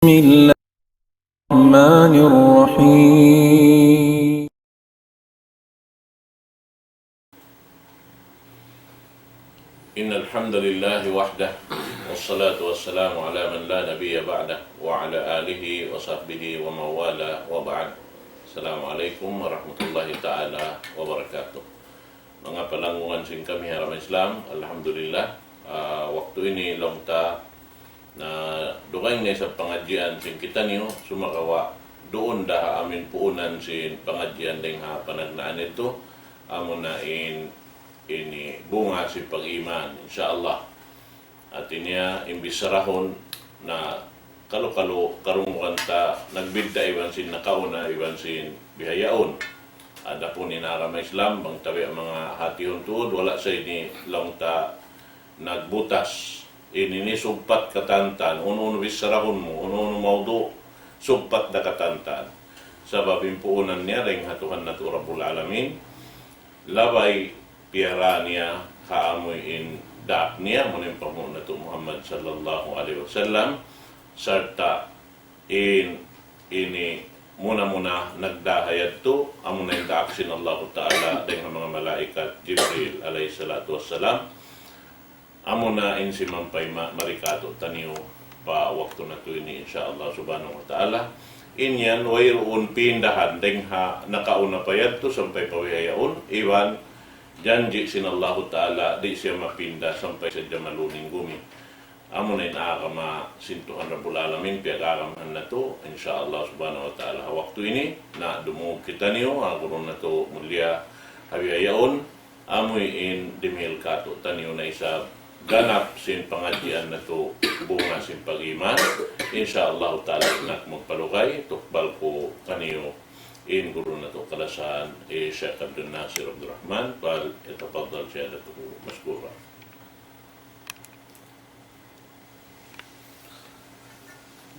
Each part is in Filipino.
بسم الله الرحمن الرحيم إن الحمد لله وحده والصلاة والسلام على من لا نبي بعده وعلى آله وصحبه ومن والاه وبعد. السلام عليكم ورحمة الله تعالى وبركاته. Mga palangungan sing kami haram Islam, alhamdulillah, waktu ini long ta na dugay nga sa pangadyan sing kita niyo sumakawa doon dah amin puunan sin pangadyan ding ha panagnaan ito amo na ini bunga si pag-iman insyaallah. At inya imbisarahon na kalo-kalo karunguan ta nagbidda iban sin nakauna iban sin bihayaon. Ada po ni narama Islam bang tabi ang mga hatihon tuod wala sa ini long ta nagbutas ini ni sumpat katantan uno bisarahon mo uno maudo sumpat da katantan sababin puunan niya ring hatuhan na Rabbul Alamin labay piara niya kaamoy in daak niya munin pamuna to Muhammad sallallahu alaihi wasallam sarta ini muna nagdahayat to amo na yung daak sin Allah Ta'ala dengan mga malaikat Jibril alaihi salatu wassalam amo na si mampay marikado taniyo pa waktu na to ini insyaallah subhanahu wa ta'ala inyan wayroon pindahan deng ha nakauna pa yad to sampay pawihayaon iwan janji sin Allah Ta'ala di siya mapinda sampay sa jamaluning gumi amo na inaakama sintuhan Rabbul Alamin piyagakamahan na to insyaallah subhanahu wa ta'ala waktu ini na dumug kita niyo aguro na to mulya hawihayaon amoy in dimil kato taniyo na isa ganap sin pangadyan na to bunga sin pag-iman insyaallah ta'ala nak magpalugay tukbal ko kaniyo in guru na to kalasan Sheikh Abdul Nasir Abdul Rahman bal itafaddal siyadatuhu mashkura.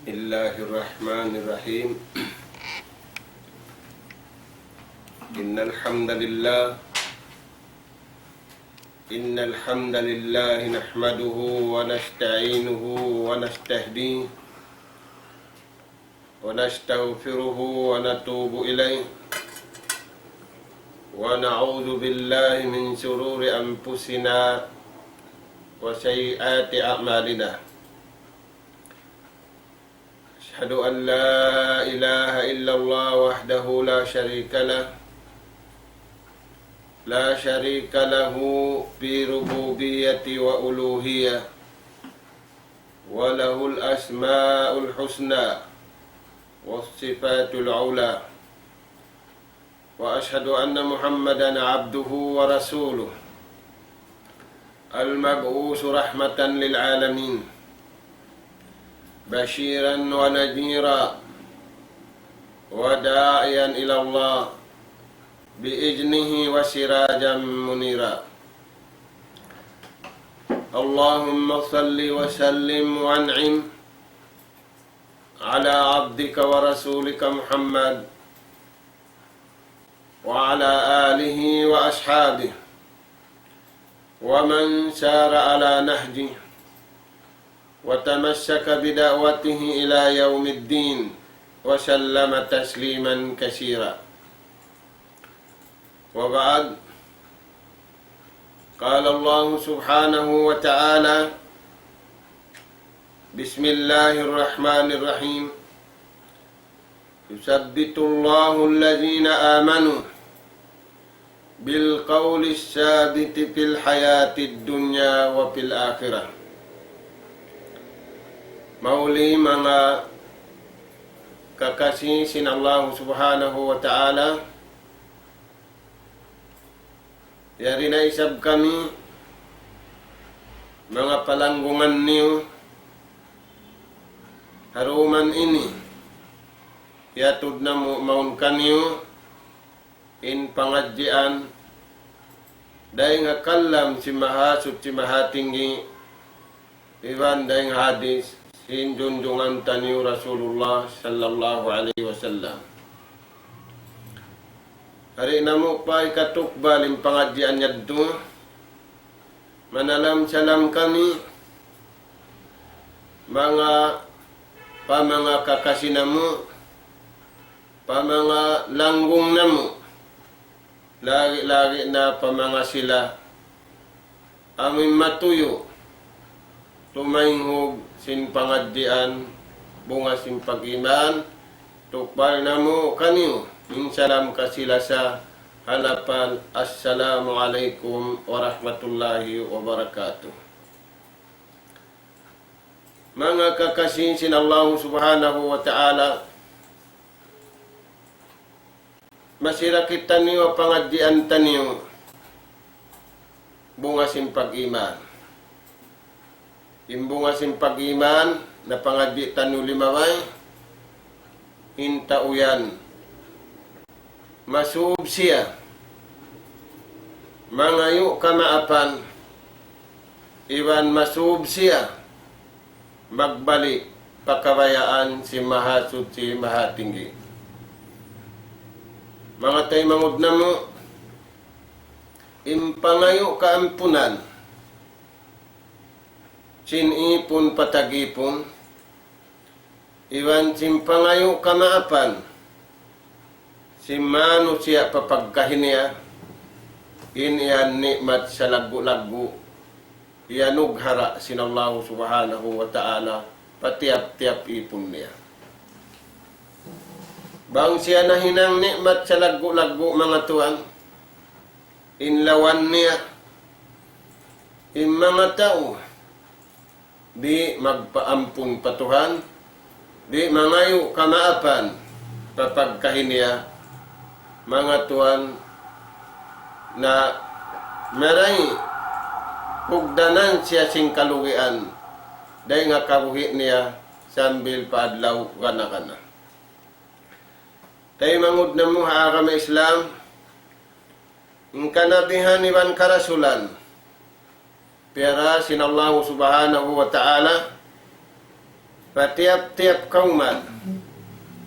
Bismillahirrahmanirrahim. Innal hamdalillah إن الحمد لله نحمده ونستعينه ونستهديه ونستغفره ونتوب إليه ونعوذ بالله من شرور أنفسنا وسيئات أعمالنا أشهد أن لا إله إلا الله وحده لا شريك له لا شريك له في ربوبية وألوهية وله الأسماء الحسنى والصفات العلى وأشهد أن محمدا عبده ورسوله المبعوث رحمة للعالمين بشيرا ونذيرا وداعيا إلى الله بإذنه وسراجا منيرا اللهم صل وسلم وانعم على عبدك ورسولك محمد وعلى آله وأصحابه ومن سار على نهجه وتمسك بدعوته إلى يوم الدين وسلم تسليما كثيرا وبعد قال الله سبحانه وتعالى بسم الله الرحمن الرحيم يثبت الله الذين آمنوا بالقول الثابت في الحياة الدنيا وفي الآخرة mauli mga kakasih sin Allah subhanahu wa ta'ala yari na isab kami mga palanggungan niyo haruman ini yatud na maun kaniyo in pangadjian dahil nga kalam si mahasut si mahatinggi iwan dahil hadis sin junjungan taniyo Rasulullah sallallahu alaihi wasallam hari namo pa ikatukbal yung pangadyan niya doon. Manalam salam kami mga pa mga kakasinamo, pa mga langgong namo, lagi-lagi na pa mga sila, amin matuyo, tumainghog sin pangaddian, bunga sin pag-iman, tukbal namo kanyo, minsalam ka sila sa halapan. Assalamualaikum warahmatullahi wabarakatuh. Mga kakasinsin Allah subhanahu wa ta'ala, masirakit taniyo pangaddian taniyo, bunga sin pag-iman. Imbunga sin pag-iman na pangaddi taniyo limaway, intauyan, masub siya, mangayo kamaapan, iwan masub siya, magbalik pakabayaan si mahasud si mahatinggi. Mga tay mangod na mo, impangayo kaampunan, sinipon patagipon, iwan simpangayo kamaapan, simano siya papagkahinia, iniyan nikmat sa lagu-lagu, iyanughara sinallahu subhanahu wa ta'ala, patiap-tiap ipon niya. Bang siya na hinang nikmat sa lagu-lagu mga tuan, inlawan niya, in mga tao, di magpaampun patuhan, di mangayo kamaapan, papagkahinia, mga tuan, na maray pugdanan siya sing kalugian, dahil nga kabuhi niya sambil paadlaw kana-kana. Tayo mangud na mo haagam Islam, ang kanabihan iban karasulan, pera sinallahu subhanahu wa ta'ala, patiap-tiap kauman,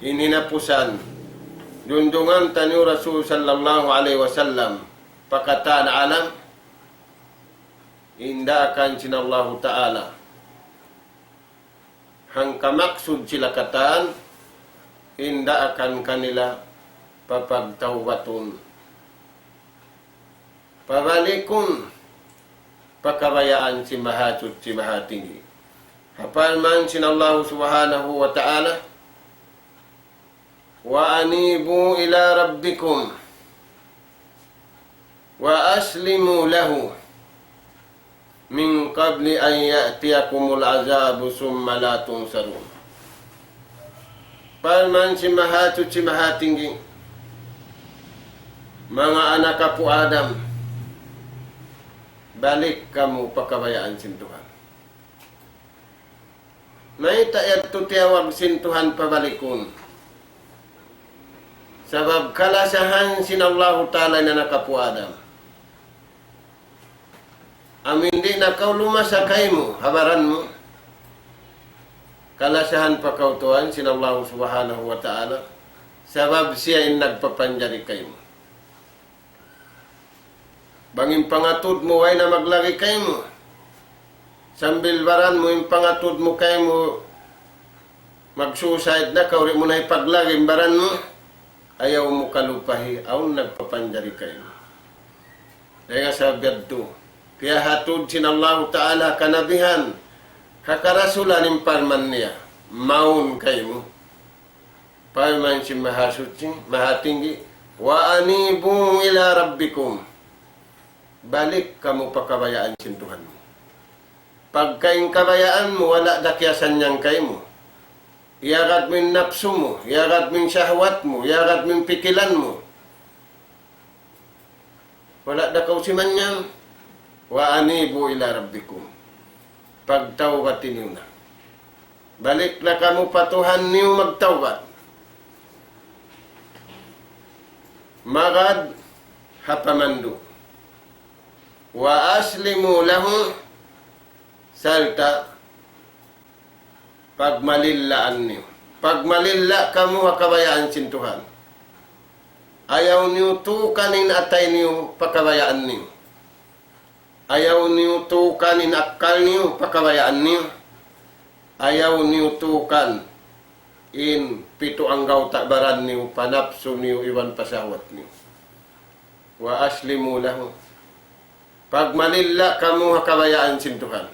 ininapusan, junjungan taniyo Rasul sallallahu alaihi wasallam, pakataan alam, indakan sinallahu ta'ala, hangka maksud sila kataan, indakan kanila papagtawbatun, pabalikun, pakabayaan si mahasud si mahatinggi. Hapal man sinallahu subhanahu wa ta'ala, wa anibu ila rabbikum wa aslimu lahu min qabli an ya'tiyakumul azabu summa la tunsarun. Palman si mahatut si mahatinggi, mga anak kapu Adam, balik kamu pakabayaan sin Tuhan. May taayat tu tiyawag sin Tuhan pabalikun. Sabab kalasahan sin Allah Ta'ala na nakapu Adam. Amin di na kau lumasakay mo, habaran mo. Kalasahan pa kau Tuhan sin Allah Subhanahu wa Ta'ala. Sabab siya in nagpapanjari kayo mo. Bangin pangatud mo ay na maglagi kayo mo. Sambil baran mo yung pangatud mo kayo mo, mag-suicide na, kauri mo na ipaglagi baran mo, ayaw mo kalupahi, aw nagpapanjari kayo. Dahil nga sabiad to, kaya hatud sin Allah Ta'ala kanabihan, kakarasulan yung parman niya, maun kayo mo. Parman si mahasutsi, mahatinggi, wa anibu ila rabbikum, balik kamu pakabayaan sin Tuhan mo. Pagkaing kabayaan mo, wala dakyasan niyang kayo mo. Iyagat mo yung napso mo, iyagat mo yung syahwat mo, iyagat mo yung pikilan mo. Wala dakaw si man niyang, wa anibu ila rabbikum. Pagtawbatin niyo na. Balik na kamu patuhan niyo magtawbat. Magad hapamandu. Wa aslimu lahu salta pagmalillaan niyo. Pagmalilla kamu hakabayaan sin Tuhan. Ayaw niyo tukanin atay niyo pakabayaan niyo. Ayaw niyo tukanin akal niyo pakabayaan niyo. Ayaw niyo tukan in pito ang takbaran niyo, panapso niyo, iwan pasawat niyo. Wa aslimu lahu. Pag malilla kamu hakabayaan sintuhan.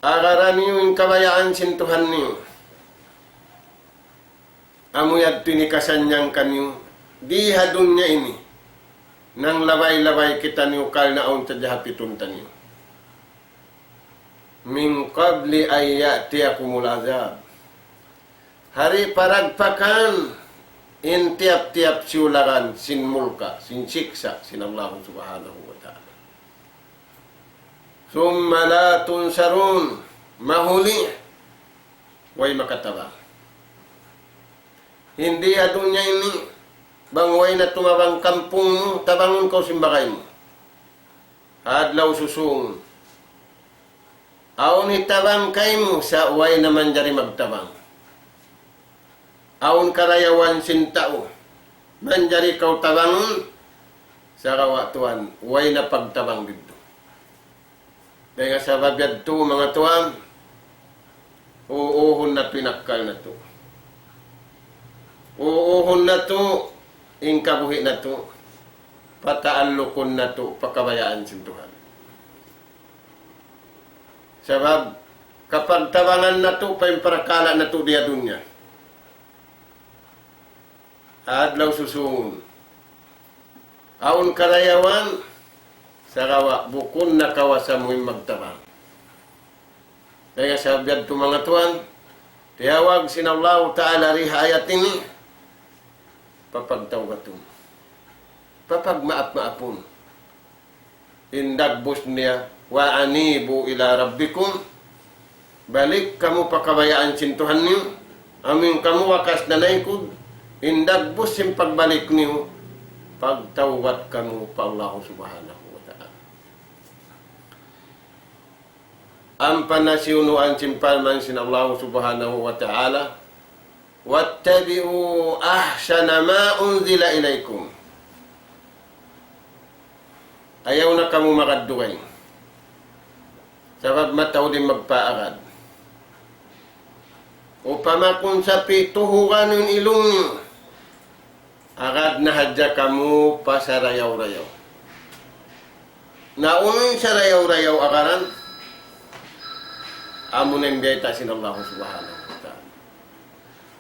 Agaran niyo yung kabayaan sintuhan niyo. Amuyad tinikasan niyang kanyo. Di hadun niya ini. Nang laway-laway kita niyo kal na aun tadjahapitun tanyo. Min qabli ay ya'tiyakumul azab. Hari paragpakan in tiap-tiap siulagan sin mulka, sin siksa, sin Allah subhanahu wa ta'ala. Summa la tunsarun, mahuli, way makatabang. Hindi adunya ini, bangway na tumabang kampung mo, tabangon ko simbakay mo. Adlaw susung. Aun itabang kay mo, sa way naman jari magtabang. Aun karayawan sintao, manjari kau tabangon, sa kawatuan, way na pagtabang dito. Dahil sa babyad to, mga tuwang, uuhon na pinakal na to. Uuhon na to, ingkabuhi na to, pataalukon na to, pakabayaan sintuhan. Sabab, kapag tabangan na to, paimparakala na to diya dunya. Adlaw susungon. Aun karayawan, sarawa, bukon na kawasa mo'y magtabang. Kaya sabiad to mga tuwan, tiyawag sinallahu ta'ala riha ayat ini, papagtawgatun. Papagmaap-maapun. Indagbos niya, wa anibu ila rabbikum, balik kamu pakabayaan sintuhan niyo, amin kamu wakas na naikod, indagbos yung pagbalik niyo, pagtawgat kamu pa Allah subhanahu wa ta'ala. Ang panasiunuan simpalman sin Allah subhanahu wa ta'ala, wattabi'u ahsana ma unzila ilaykum. Ayaw na kamu makadugay. Sabab mataw din magpaarad. Upama kung sa pituhuran yung ilong niyo, agad na hadya kamu pa sa rayaw-rayaw. Naunin sa rayaw-rayaw akaran, amunin beta sinallahu subhanahu wa ta'ala.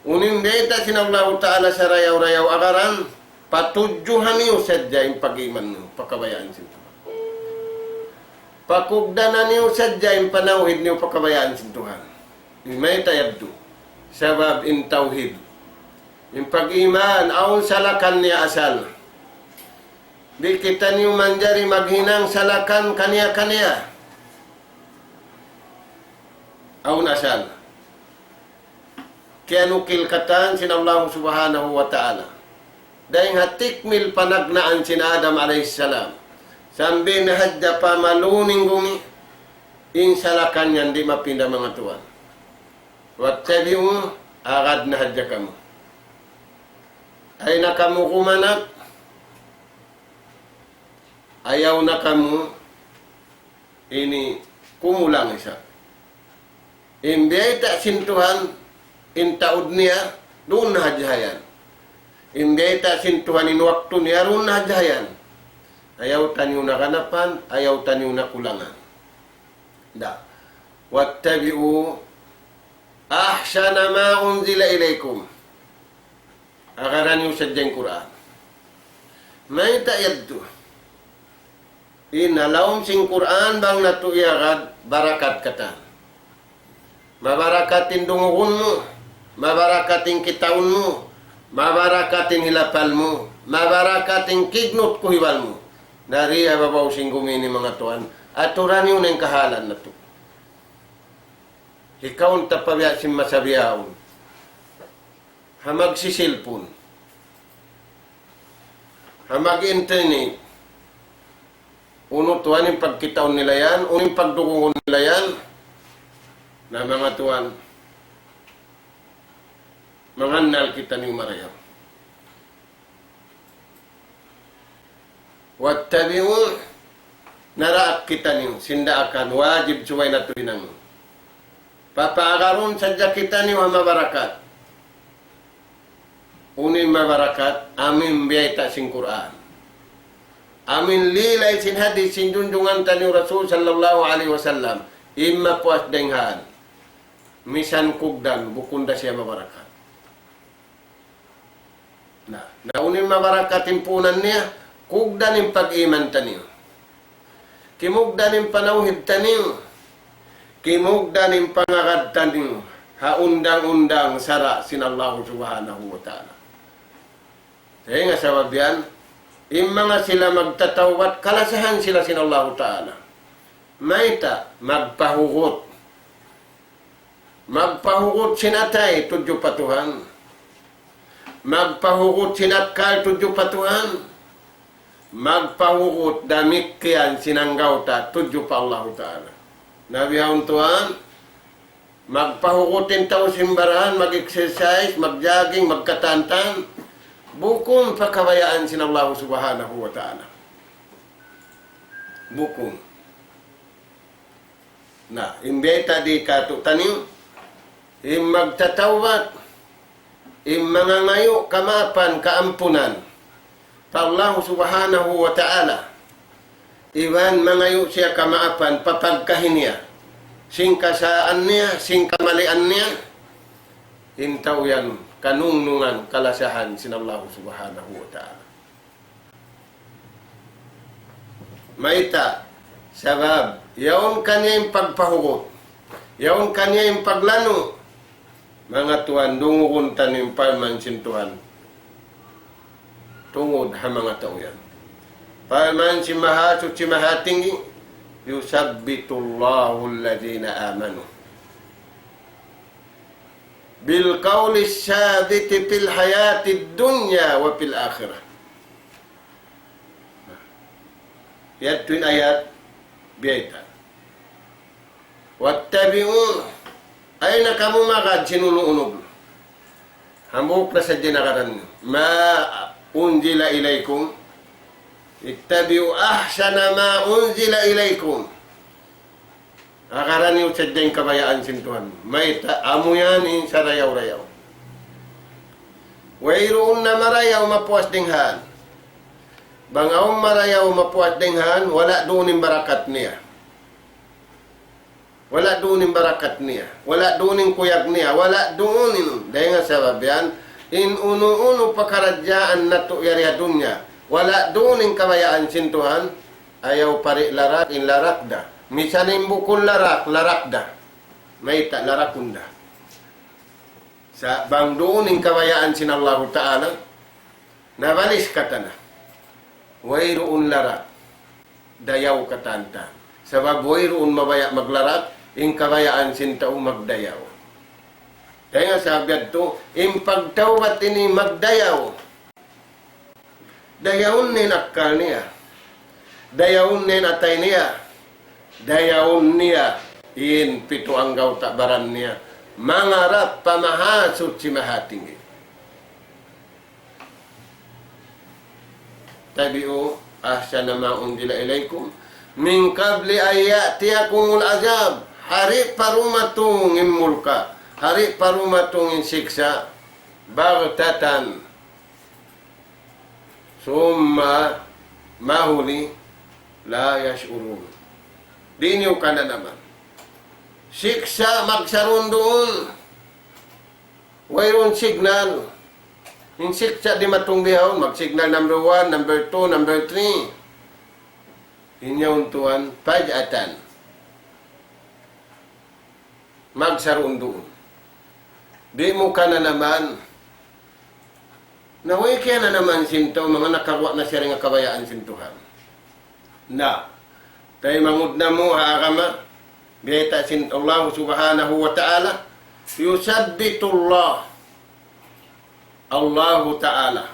Unin beta sinallahu ta'ala sa rayaw-rayaw akaran, patujuhan niyo sadya yung pag-iman niyo, pakabayaan sintuhan. Pakugdanan niyo sadya yung panawid niyo, pakabayaan sintuhan. May tayabdo, sabab in tawhid. Yung pag-iman, aun salakan niya asal. Di kita niyo manjari maghinang salakan kaniya-kaniya. Aun asal. Kaya nukil katan sin Allah subhanahu wa ta'ala. Dahil hatikmil panagnaan sin Adam alaihissalam. Sambil na hadya pa maluning gumi, in salakan yan di mapinda mga tuwan. Wattabi'u agad na hadya kamu. Ay na kamu kumanap, ayaw na kamu, ini kumulang isa. Imbiyay ta sintuhan, intaud niya, doon na hadyahayan. Imbiyay ta sintuhan in waktu niya, doon na hadyahayan. Ayaw tanyo na kanapan, ayaw tanyo na kulangan. Da. Wattabi'u ahsana ma unzila ilaykum. Akaran yung sadyang Quran. May tayad to. Inalawm sing Quran bang natuyagad barakat katan. Mabarakatin dunguhun mo. Mabarakatin kitaun mo. Mabarakatin hilapal mo. Mabarakatin kignot kuhiwal mo. Dari ababaw sing gumini mga tuan. Aturan yun ang kahalan na to. Ikaw ang tapabya sin masabiyaon. Hamag sisilpon. Hamag internet. Uno tuan yung pagkitaon nila yan. Uno yung pagdugungon nila yan. Na mga tuan. Manganal kita ni Maryam. Wattabi'u naraak kita niyo. Sinda akan wajib suway na tulinang. Papakaroon sa kita ni wa mabarakat. Unin mabarakat, amin biyayta sing Quran. Amin lilay sin hadis sin junjungan tani Rasul sallallahu alaihi wasallam. Imma puas denghan. Misan kugdan, bukunda siya mabarakat. Naunin mabarakat impunan niya, kugdan yung pag-iman taniyo. Kimugdan yung panauhid taniyo. Kimugdan yung pangagad taniyo. Haundang-undang sara sin Allah subhanahu wa ta'ala. Kaya nga sabab yan, mga sila magtatawat, kalasahan sila sin Allah ta'ala. Maita, magpahugot. Magpahugot sinatay, tudyo patuhan. Magpahugot sinatkal, tudyo patuhan. Magpahugot damikyan sinanggaw ta, tudyo pa Allah ta'ala. Nabihaon tuhan, magpahugutin tao simbarahan, mag-exercise, mag-jogging, magkatantan, bukong pakabayaan sin Allah subhanahu wa ta'ala. Bukong. Imbeta di kato tanim, magtatawat, mga ngayo kamapan, kaampunan, pa Allah subhanahu wa ta'ala. Iwan mangayo siya kamaapan, papagkahin niya. Sing kasaan niya, sing kamalian niya. Hintaw yan, kanunungan, kalasahan sin Allah subhanahu wa ta'ala. Maita, sabab, yaon kanya yung pagpahugot. Yaon kanya yung paglano. Mga tuan, dungugun tanim palman sin Tuhan. Tungod ha mga tao yan. Palman si mahasot si mahatinggi, yusabbitullahu alladhina amanu. Bil qawli sabiti fil hayati dunya wa fil akhirah. Yat tuin ayat biyayta. Wattabi'un. Ay na kamu makad sinunuunog. Hambuk na sa dinakaran. Ma unzila ilaykum. Ittabi'u ahsana ma unzila ilaykum. Akaran yung sadyang kabayaan sin Tuhan. May amo yan in sa rayaw-rayaw. Wayroon na marayaw mapuas dinghan. Bangawang marayaw mapuas dinghan, wala doon yung barakat niya. Wala doon yung barakat niya. Wala doon yung kuyag niya. Wala doon yung. Dahil nga sabab yan, in uno-uno pakaradyaan na to yariya dunya. Wala doon yung kabayaan sin Tuhan. Ayaw pari larak in larakda. Misan yung bukol larakda. May ta larakunda. Sa bang doon yung kabayaan sin Allah Ta'ala, nabalis kata na. Wayroon larak. Dayaw katanta. Sabab wayroon mabaya maglarak, in kabayaan sin tao magdayaw. Kaya nga sabiad to, in pagtawat ini magdayaw. Dayawon nin akkal niya. Dayawon nin atay niya. Dayawon niya. In pito ang gawtabaran niya. Mangarap pamahasot si mahatingi. Tabi'u ahsana ma unzila ilaykum min qabli ayatiyakumul azab. Hari parumatong imulka. Hari parumatong insiksa. Bagtatan. Summa mahuli la yashurun. Di niyo ka na naman. Siksa magsaroon doon. Wayroon signal. Yung siksa di matungdihon. Mag-signal number 1, number 2, number 3. Inyong tuwan, pajatan. Magsaroon doon. Di mo ka na naman. Naway kaya na naman sinto, mga nakawa na siya rin ang kabayaan sintuhan. Na, tayo mangud na mo, haakama, biyata sin Allah subhanahu wa ta'ala, yusabbitullah, Allahu ta'ala,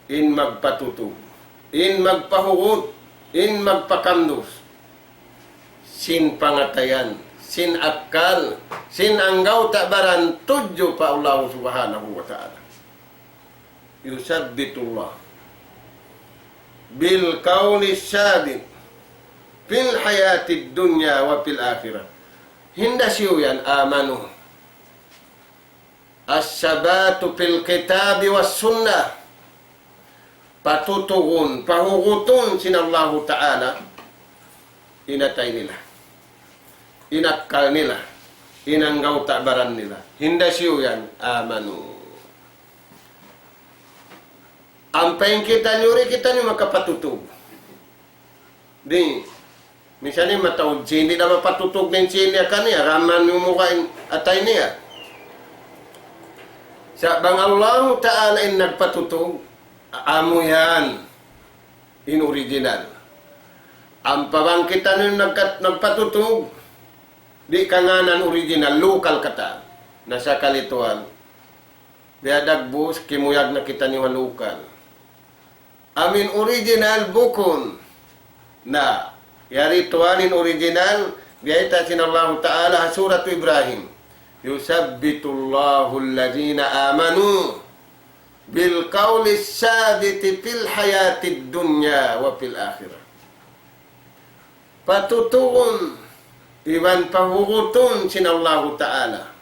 in magpatutug, in magpahugod, in magpakamdos, sin pangatayan, sin akkal, sin anggaw tabaran, tudyo pa Allah subhanahu wa ta'ala. Yusabbitullah bil qawli sabit fil hayati dunya wa fil akhirah. Hinda siyo yan, amanu. As-sabatu fil kitabi was sunnah. Patutugon, pahuguton sinallahu ta'ala, inatay nila. Inakkal nila. Inanggaw ta'baran nila. Hinda siyo yan, amanu. Ampain kita nyo makapatutog. Di, misalnya matawag sini na mapatutog ng sini kaniya, raman yung mukhain atay niya. Sa bang Allah Ta'ala in nagpatutog, amo yan, in original. Ang pabangkitan yung nagpatutog, di ka nga ng original, local kata, nasa kalituan. Diya dagbus, kimuyag na kita niwa local. Amin original bukon na yari tuwanin original, diya ita sinallahu ta'ala surat Ibrahim. Yusabbitullahu alladhina amanu bil qawli sabiti fil hayatid dunya wa fil akhirah. Patutuon iwan pahuguton sinallahu ta'ala.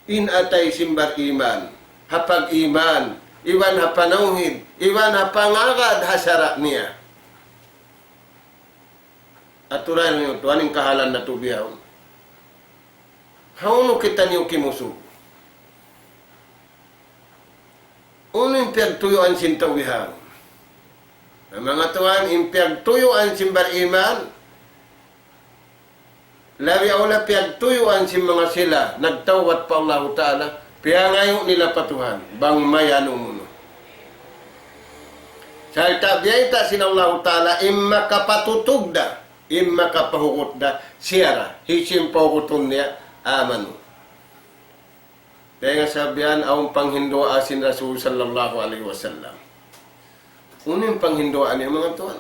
In atay simbar iman, hapag iman, iwan hapanauhid, iwan hapangagad hasara niya. Aturan niyo, tuwaning kahalan na tubiyaw. Hauno kita niyo kimusog. Unang piyagtuyuan sintawihan. Ang mga tuwan, impiyagtuyuan simbar iman, labi awla piyagtuyuan sim mga sila, nagtawat pa Allah Ta'ala, piyangayo nila patuhan, bang mayano muno. Sa itabiyay ta sinallahu Ta'ala, imma kapatutug da, imma kapahugot da, siyara, hisim pahugoton niya, amanu. Kaya nga sabihan, awang panghindoa sin Rasul sallallahu alaihi wasallam. Unang panghindoan niya mga tuwan.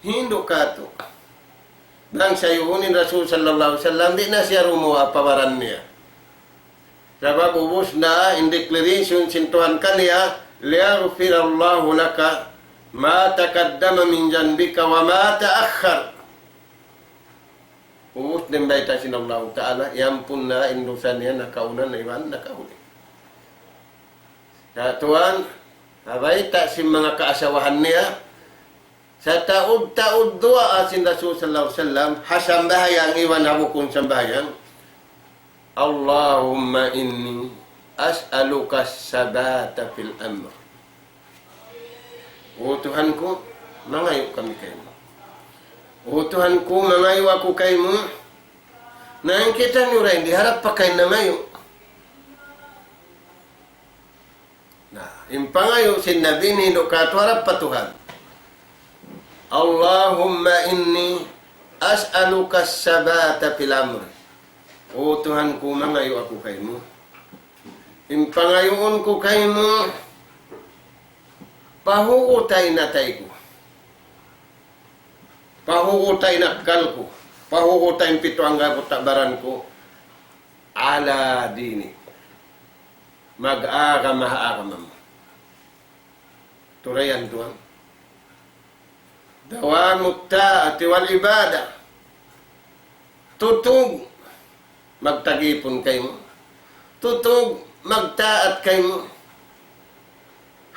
Hindo ka to. Nang sayuhunin Rasul sallallahu alaihi wasallam, di na siya rumuha pawaran niya. Sabab ubos na in declaration sintuhan ka niya, liyaghfirallahu laka ma taqaddama min janbika wa ma ta'akhkhar. Ubus din ba ita sinallahu ta'ala, yampun na indusan niya, nakaunan na iwan, nakahuli. Sa tuwan, abay ta si mga kaasawahan niya, sa taud-taud dua asin Rasul sallallahu alaihi wasallam, hasam bahayang iwan habukun sa bahayang, Allahumma inni as'aluka sabata fil amr. O Tuhan ko, mangayo kami kayo. O Tuhan ko, mangayo ako kay mo. Nakikita nyo rin, di harap pa kayo na ngayo. Yung pangayo, sinabi ni Nukato, harap pa Tuhan. Allahumma inni as'aluka sabata fil amr. O Tuhan ko, mangayo ako kay mo. Yung pangayoon ko kay mo, pahuutay na tayo ko. Pahukutay nakal ko, pahukutay pito ang takbaran ko, ala dini. Mag-aga mahaagam mo. Turayan tuan. Dawamu ta'ati wal ibada. Tutug, magtagipon kayo. Tutug, magtaat kayo.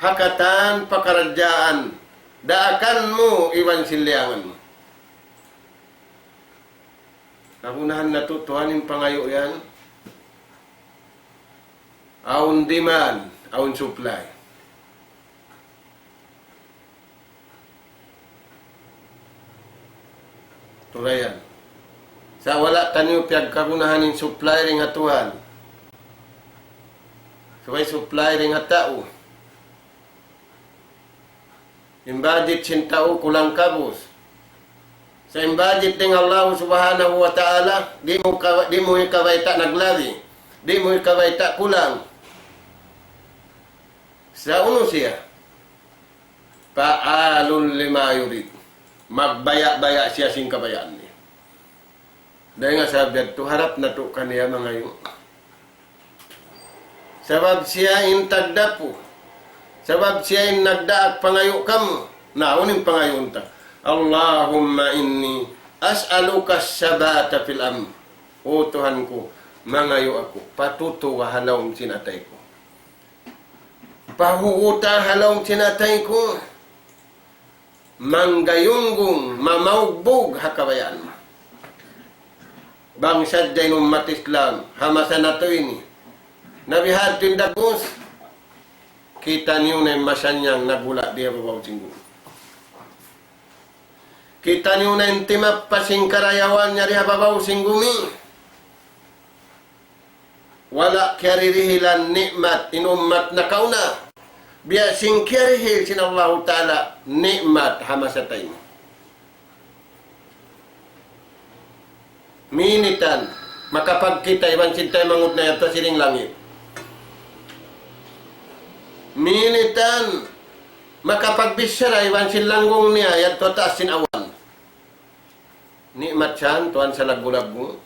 Hakatan, pakaradyaan. Daakan mo, iwan siliangan mo. Nakunahan na to, tuhanin pangayo yan. Aun demand, aun supply. Turayan. Sa wala tanyo piyagkagunahan ng supply ring hatuhan. Sabay supply ring hatao. Yung budget sin tao kulang kabos. Sa budget ng Allah subhanahu wa ta'ala, di mo kawaita naglabi. Di mo kawaita kulang. Sa uno siya, paalun lima yurid. Magbaya-baya siya sing kabayaan niya. Dahil nga sabi to harap na to kaniya mga yung. Sabab siya intagda po. Sabab siya in nagdaag pangayo kamo. Nauning pangayon ta. Allahumma inni as'aluka sabata fil amr. O Tuhan ko, mangayo ako, patutuwa halawng sinatay ko. Pahuuta halawng sinatay ko. Manggayunggong, mamaugbog hakabayaan mo. Bangsad day umat Islam, hamasan na to ini. Nabihad tindagos, kita niyo na masanyang nagula diya babaw singgo. Kita niyo na intimap pasing karayawan niya diya babaw singgumi. Wala kiaririhilan nikmat inumat na kauna. Biya sing kiarihil sinallahu ta'ala nikmat hamasatay mo. Minitan, makapagkita iban sintay mangut na yato siling langit. Minitan, makapagbisara iban silanggong niya yato taas sin awan. Nikmat siyan, tuan sa lagu-lagu.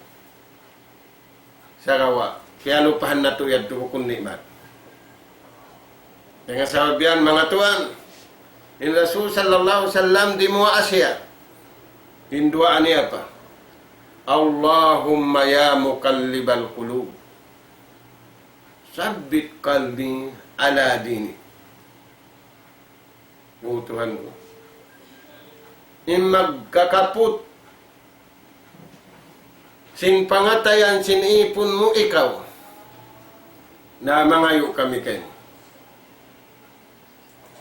Sarawa, kaya lupahan na to yadto kung nikmat. Dengan sahabian mga tuan, in Rasul sallallahu alaihi wasallam di mua Asia. Hinduaan niya pa. Allahumma ya muqallibal qulub, sabbit qalbi ala dini. O Tuhan ko, magkakaput sin pangatayan sin ipon mo ikaw na mangayo kami kayo.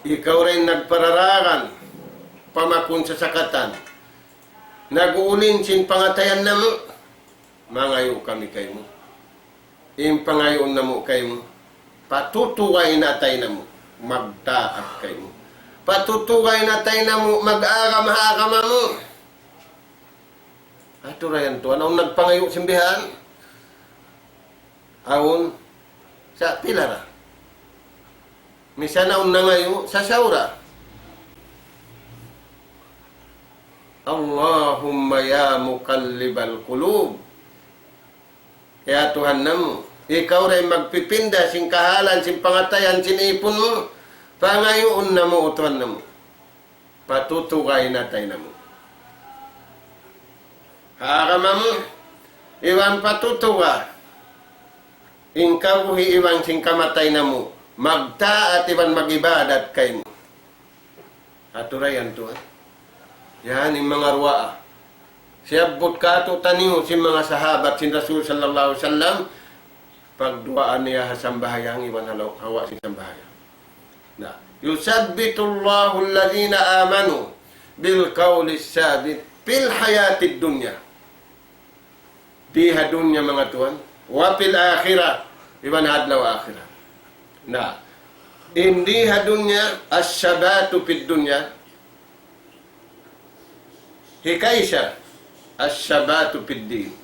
Ikaw rin nagpararakan pamakun sa sakatan. Nag-uulin sin pangatayan na mo, mangayo kami kayo mo. Pangayon na mo kayo mo, patutuway natay na mo, magtaat kayo mo. Patutuway natay na mo, mag-agam-agama mo. Ato rayan to, anong nagpangayo simbihan? Awon, sa pilara. Misa na ngayo, sa saura. Allahumma ya muqallibal qulub. Kaya Tuhan namo, ikaw rin magpipinda sing kahalan, sing pangatayan, sin ipon mo. Pangayoon na mo, Tuhan namo. Patutugay natay na mo. Haarama mo, iwan patutuwa. Ingkawuhi iwan sing kamatay na mo. Magtaat iwan magibadat kay mo. Aturayan Tuhan. Yan yung mga ruwaa. Siyabot ka ito taniyo si mga sahabat, si Rasul sallallahu alaihi wasallam, pagduaan niya hasambahayang iwan hawa si sambahayang. Na, yusabbitullahu alladhina amanu bil qawli sabit fil hayatid dunya. Diha dunya mga tuan, wa fil akhirah, iwan hadlaw akhirah. Na, hindi hadunya as-sabatu fid dunya. Hikaisha as-sabatu fid din.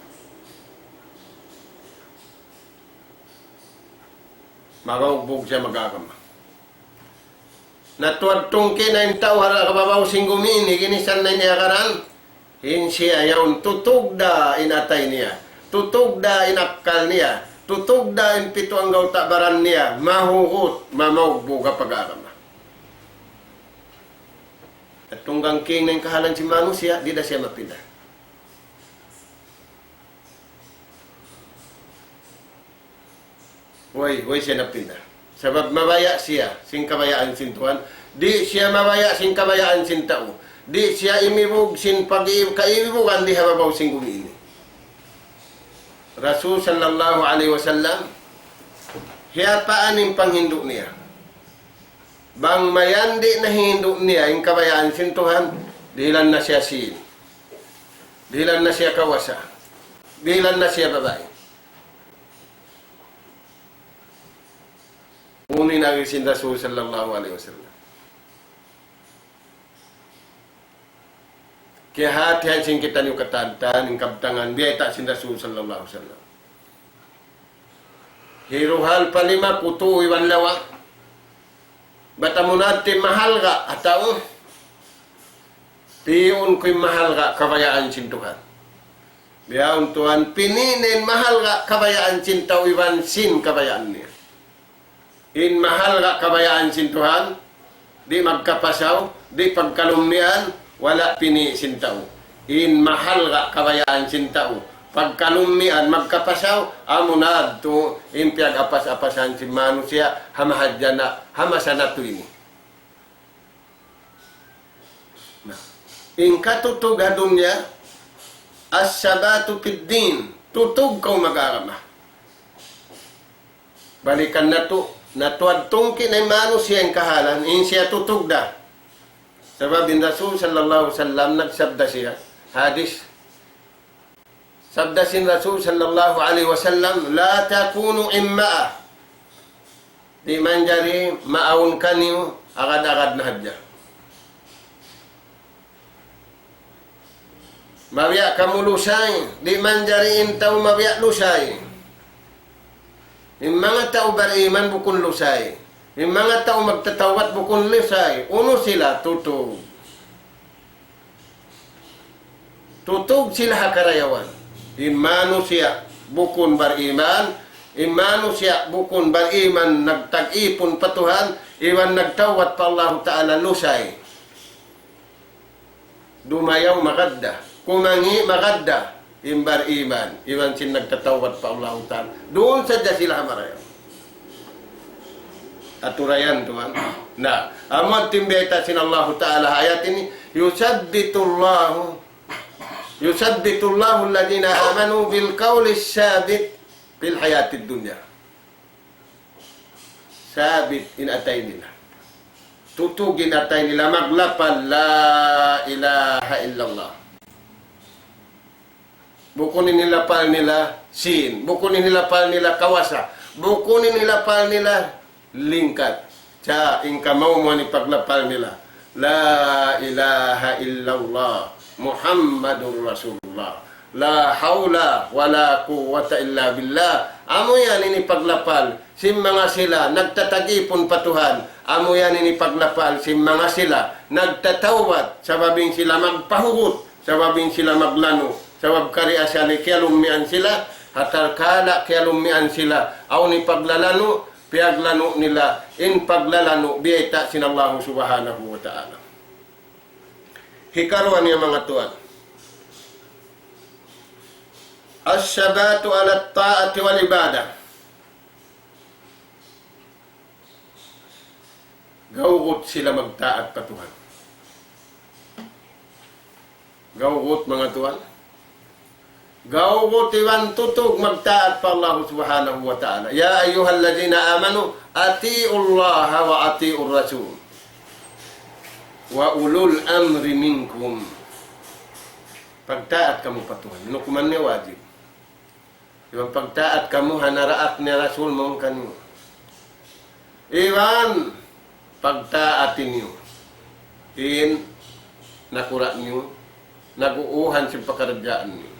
Magaugbog siya magagama. Natuadtong kinain tao hara kababaw singgumini ginisan na niya karan. Hinsiya yaon tutugda inatay niya. Tutugda inakkal niya. Tutugda in pito ang gautabaran niya. Mahuhut, mamaugbog kapag agama. At tunggang king na yung kahalan si manusia, di na siya mapinda. Way siya napinda. Sabab mabaya siya, sing kabayaan sin Tuhan. Di siya mabaya, sing kabayaan sin tao. Di siya imibog, sin kaibibugan, di hababaw sing gumiini. Rasul sallallahu alaihi wasallam, hiyapaan yung panghindu niya. Bang mayandi na hindu niya, yung kabayaan sin Tuhan, dilan na siya sin. Dilan na siya kawasa. Dilan na siya babae. Unin ang sin Rasul sallallahu alaihi wasallam. Kaya hati-hati sin kita niyo katantan, yung kabtangan, biya ita sin Rasul sallallahu alaihi wasallam. Hiruhal palima putu iwan lawa. Batamunati mahal ka atao. Piyon ko'y mahal ka kabayaan sin Tuhan. Biyaon Tuhan, pininin mahal ka kabayaan sin tao iwan sin kabayaan niya. In mahal ka kabayaan sin Tuhan, di magkapasaw, di pagkalumnian, wala pini sin tao. in mahal nga kabayaan sin tao. Pagkalumian, magkapasaw, amo na to impyag apas-apasan si manusia, hamahadya na, hamasana to ini. In katutug dunya, as-sabatu piddin, tutug kau mag-arama. Balikan na to, natuad tungkin ay manusia ang kahalan, in siya tutug da. Sabab in Rasul sallallahu alaihi wasallam nagsabda siya, hadis, sabda sin Rasul sallallahu alaihi wasallam, la takunu imma'a. Di man jari maawon kaniyo, agad-agad na hadya. Mabiya kamu lusay, di man jari intaw mabiya lusay. Yung mga tao bariman bukun lusay. Yung mga tao magtatawat bukun lusay. Uno sila, tutug. Tutug sila hakarayawan. Imano siya bukun bariman. Imano siya bukun bariman nagtag-ipon patuhan. Iwan nagtawat pa Allah Ta'ala lusay. Dumayaw magadda. Kumangi magadda. Imbar iman. Iwan sin nagtatawat pa Allah Ta'ala. Doon sadya sila hamarayaw. Aturayan tuan. Na, amad timbeta sin Allah Ta'ala ayat ini, yusabbitullahu alladhina amanu bil qawli sabit fil hayatid dunya. Sabit in atay nila. Tutugin atay nila maglapal la ilaha illallah. Bukunin nila pal nila sin, bukunin nila pal nila kawasa, bukunin nila pal nila lingkat. Sa ingkamaw mo ni paglapal nila. La ilaha illallah Muhammadur Rasulullah. La hawla wala quwwata illa billah. Amo yan ini paglapal. Sim mga sila nagtatagipon patuhan. Amo yan ini paglapal. Sim mga sila nagtatawat. Sababing sila magpahugot. Sababing sila maglano. Sabab kari asyali kialumian sila. Hatar kala kialumian sila. Aw ni paglalano. Piaglano nila. In paglalano. Biyeta sinallahu subhanahu wa ta'ala. Hikaruan niya mga tuwan. As-sabatu ala ta'ati wal ibadah. Gawgot sila magtaat patuhan. Gawgot mga tuwan. Gawgot iwan tutug magtaat pa Allah subhanahu wa ta'ala. Ya ayyuhalladzina amanu ati'ullaha wa ati'ur rasul. Wa ulul amri minkum. Pagtaat kamu patuhan. Nukuman niya wajib. Iwan pagtaat kamu hanaraat ni Rasul mong kanyo. Iwan pagtaatin niyo. In nakurat niyo. Naguuhan sa pagkaradyaan niyo.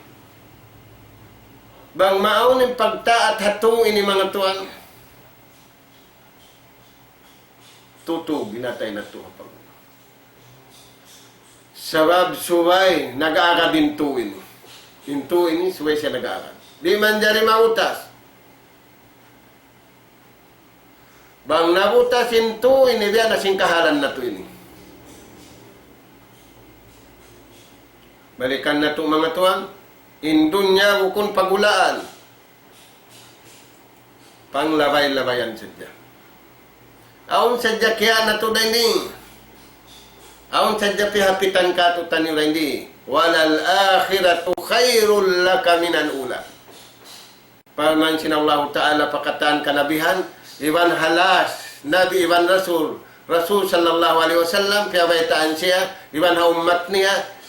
Bang maunin pagtaat hatong ini mga tuwan. Tutug ginatay na ito. Sabab suway nag-aaral din tuwin. Yung tuwin ni suway siya nag-aaral. Di man jari mautas. Bang nabutas yung tuwin ni diyan nasing kahalan na tuwin. Balikan na ito mga tuwan. Indunya bukun pagulaan. Panglabay-labayan sadya. Aun sadya kaya na ito din. Aun sadya pihapitan ka ito tanyo rin di. Walal akhiratu khairul laka minan ula. Paman sinallahu ta'ala pakataan kanabihan. Iwan halas. Nabi Iwan Rasul. Rasul sallallahu alaihi wasallam. Pihabaitaan siya. Iwan haumat niya.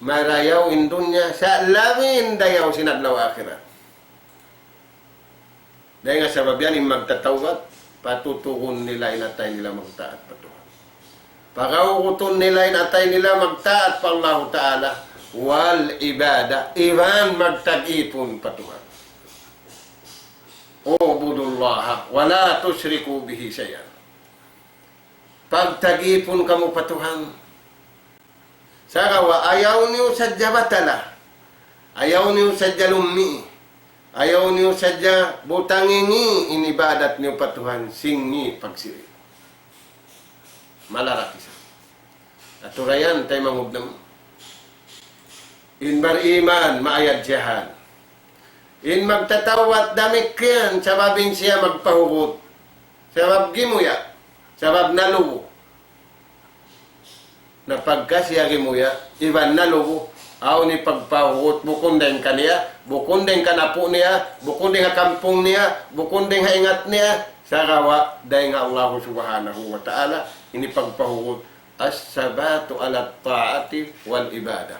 Marayaw in dunya sa lamin dayaw sinadlaw akhirat. Dahil nga sabab yan, yung magtatawat, patutuhon nila, inatay nila magtaat patuhan. Pagkaukuton nila, inatay nila magtaat pa Allah Ta'ala, wal ibada, iwan magtag-ipon patuhan. Ubudullaha, wala tusyriku bihi sayan. Pagtag-ipon kamu patuhan, sarawa, ayaw niyo sadya batala. Ayaw niyo sadya lumi. Ayaw niyo sadya butangingi inibadat niyo patuhan singi pagsiri. Malaraki sa. Aturayan tayo mangubnam. In beriman, maayadyahan. In magtatawat damit kiyan, sababin siya magpahugot. Sabab gimuya, sabab nalubo. Na pagka siya gimuya, iban nalubo. Aw ni pagpahugot, bukundeng kaniya, bukundeng kanapo niya, bukundeng kampung niya, bukundeng ingat niya, sa kawa, dahil nga Allah subhanahu wa ta'ala, ini pagpahugot, as-sabatu ala ta'ati wal ibadah.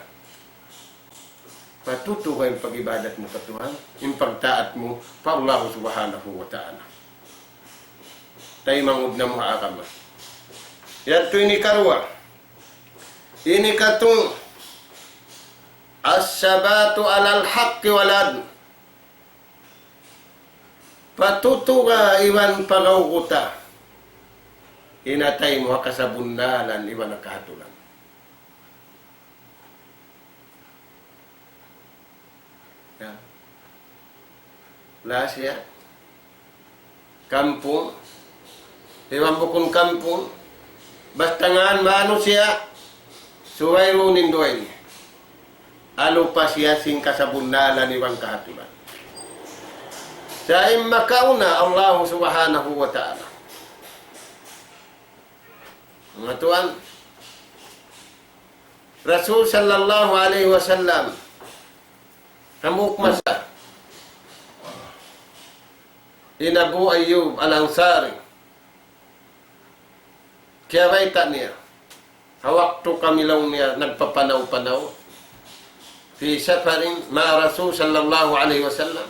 Patuto ka yung pag-ibadat mo ka Tuhan, yung pagtaat mo pa Allah subhanahu wa ta'ala. Tayo mangod na mga akama. Yan ito ini karwa. Ini katong as-sabatu alal haqqi walad. Patuto ka iwan pagawkuta. Inatay mo kasabundalan iwan ang kahatulan. Ya. Wala siya. Kampung. Iwan bukong kampung. Basta nga maano siya. Suway runin doy. Alo pa siya sing kasabundalan iwan kahatulan. Sa makauna Allah subhanahu wa ta'ala. Mga tuan, Rasul sallallahu alaihi wasallam hamuk masa in Abu Ayyub al-Ansari kaya baita niya hawaktu kamilaw niya nagpapanaw-panaw fi safarin ma Rasul sallallahu alaihi wasallam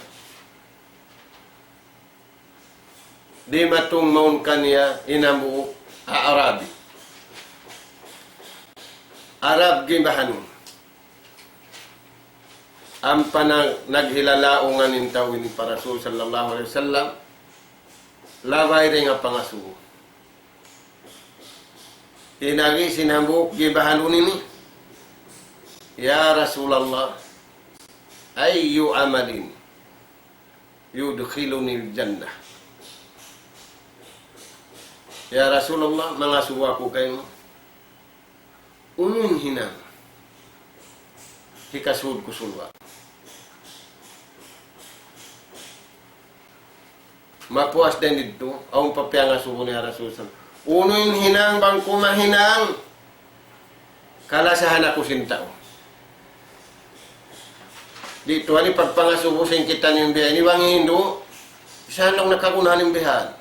di matung maun kaniya inamu Arabi Arab gibahanun ang panang naghilalaungan ng tawin ni Rasul sallallahu alaihi wasallam laway rin ang pangasuho inagi sinambuk gibahanun ini ya Rasulullah ayyu amalin yudkhiluni jannah. Ya Rasulullah, mangasuwa ko kayo. Unun hinang. Hikasud ko sulwa. Mapuas din dito. Ang papiyangasuho niya Rasulullah. Unun hinang bang kumahinang. Kalasahan ako sintao. Dito, ani pagpangasuho sing kita niyong bihay. Ni bang Hindu, isa lang nakakunahan ng bihan.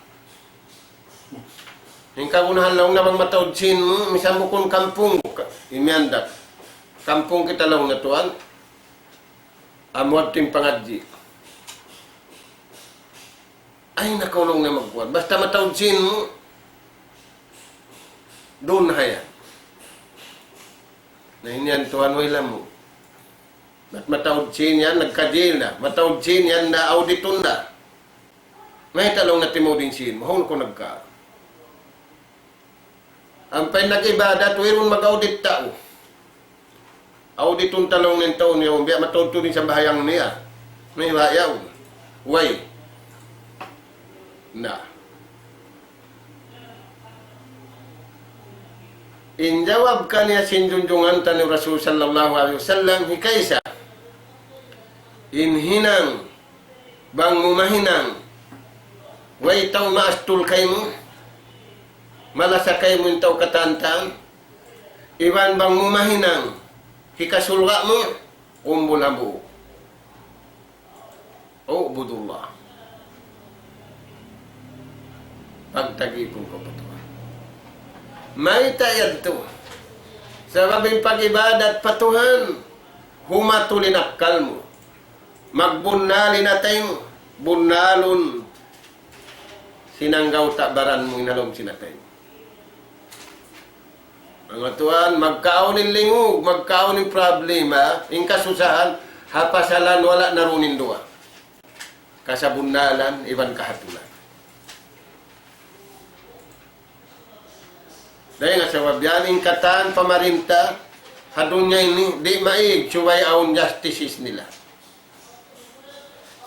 Yung kagunahan lang na magmatawdsin mo, misang bukong kampung, imiandak. Kampung kita lang na tuan, amuad ting pangadji. Ay, nakulong na magkuhan. Basta matawdsin mo, doon haya. Na inyan tuan, wala mo. At matawdsin yan, nagkajil na. Matawdsin yan na auditon na. May talong na timodin sin mo, hon ko nagka. Ang nag-ibadat, wiron mag-audit tao. Auditong talong ng taon niya, biya matuto din sa bahayang niya. May bayaw. Way. Na. Injawab ka niya sinjunjungan ta ni Rasul sallallahu alaihi wasallam, hikaysa. Inhinang, bang mumahinang, way tao maastul kay mo, malasakay mo yung tao katantang, iwan bang mumahinang, hikasulga mo, umbulabu. O budullah. Pagtagipon ko pa ito. May tayad to. Sa mabing pag-ibadat patuhan, humatulin akal mo. Magbunalin atay mo. Bunalon. Sinanggaw takbaran mo inalom sinatay mo. Mga tuan, magkaunin lingog, magkaunin problema, in kasusahan, hapasalan wala narunin dua. Kasabunalan, iban kahatulan. Dahil nga sa wabyan, katan, pamarinta, hadun niya ini, di maig, suway aun justices nila.